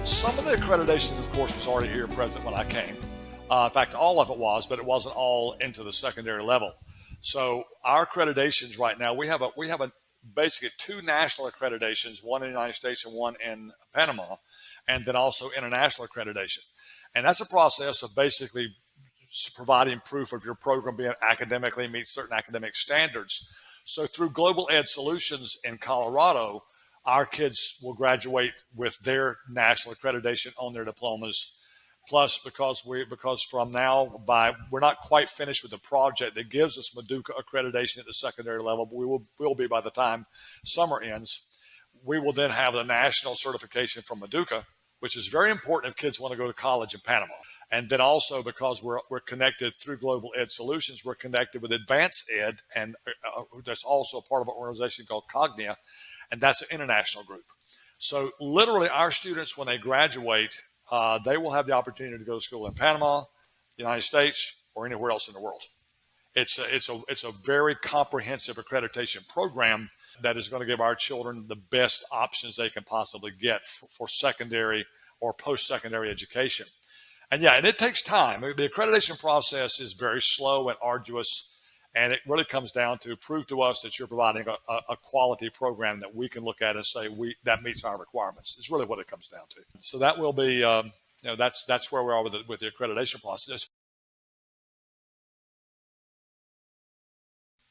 Some of the accreditation, of course, was already here present when I came. In fact, all of it was, but it wasn't all into the secondary level. So our accreditations right now, we have basically two national accreditations, one in the United States and one in Panama, and then also international accreditation. And that's a process of basically providing proof of your program being academically meets certain academic standards. So through Global Ed Solutions in Colorado, our kids will graduate with their national accreditation on their diplomas. Plus, because from now we're not quite finished with the project that gives us Maduka accreditation at the secondary level, but we will be by the time summer ends. We will then have the national certification from Maduka, which is very important if kids want to go to college in Panama. And then also because we're connected through Global Ed Solutions, we're connected with Advanced Ed, and that's also a part of an organization called Cognia, and that's an international group. So literally our students, when they graduate, they will have the opportunity to go to school in Panama, United States, or anywhere else in the world. It's a very comprehensive accreditation program that is going to give our children the best options they can possibly get for secondary or post-secondary education. And it takes time. The accreditation process is very slow and arduous, and it really comes down to prove to us that you're providing a quality program that we can look at and say that meets our requirements. It's really what it comes down to. So that will be, that's where we are with the accreditation process.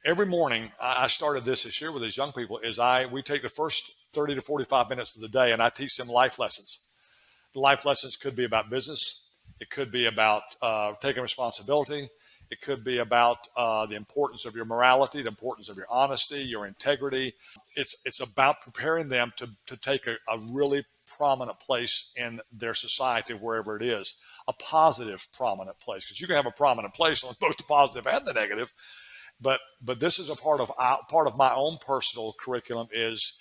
Every morning, I started this year with these young people, we take the first 30 to 45 minutes of the day and I teach them life lessons. The life lessons could be about business. It could be about taking responsibility. It could be about the importance of your morality, the importance of your honesty, your integrity. It's about preparing them to take a really prominent place in their society, wherever it is, a positive prominent place, because you can have a prominent place on both the positive and the negative. But this is a part of my own personal curriculum is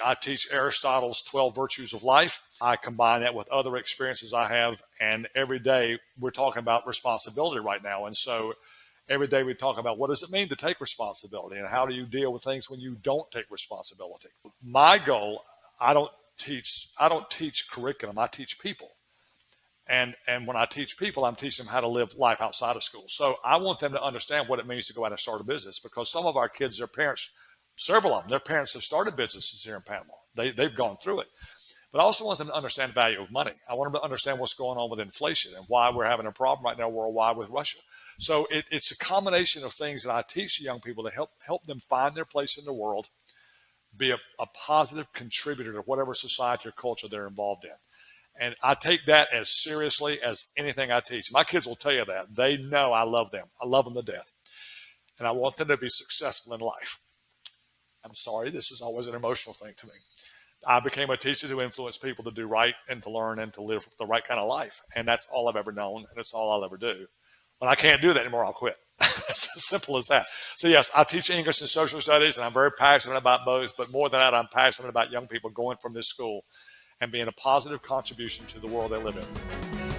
I teach Aristotle's 12 virtues of life. I combine that with other experiences I have, and every day we're talking about responsibility right now. And so every day we talk about what does it mean to take responsibility and how do you deal with things when you don't take responsibility. My goal, I don't teach curriculum, I teach people. And when I teach people, I'm teaching them how to live life outside of school. So I want them to understand what it means to go out and start a business, because some of our kids, their parents, several of them, their parents have started businesses here in Panama. They've gone through it. But I also want them to understand the value of money. I want them to understand what's going on with inflation and why we're having a problem right now worldwide with Russia. So it's a combination of things that I teach young people to help them find their place in the world, be a positive contributor to whatever society or culture they're involved in. And I take that as seriously as anything I teach. My kids will tell you that. They know I love them. I love them to death. And I want them to be successful in life. I'm sorry, this is always an emotional thing to me. I became a teacher to influence people to do right and to learn and to live the right kind of life. And that's all I've ever known, and it's all I'll ever do. When I can't do that anymore, I'll quit. It's as simple as that. So yes, I teach English and social studies, and I'm very passionate about both. But more than that, I'm passionate about young people going from this school and being a positive contribution to the world they live in.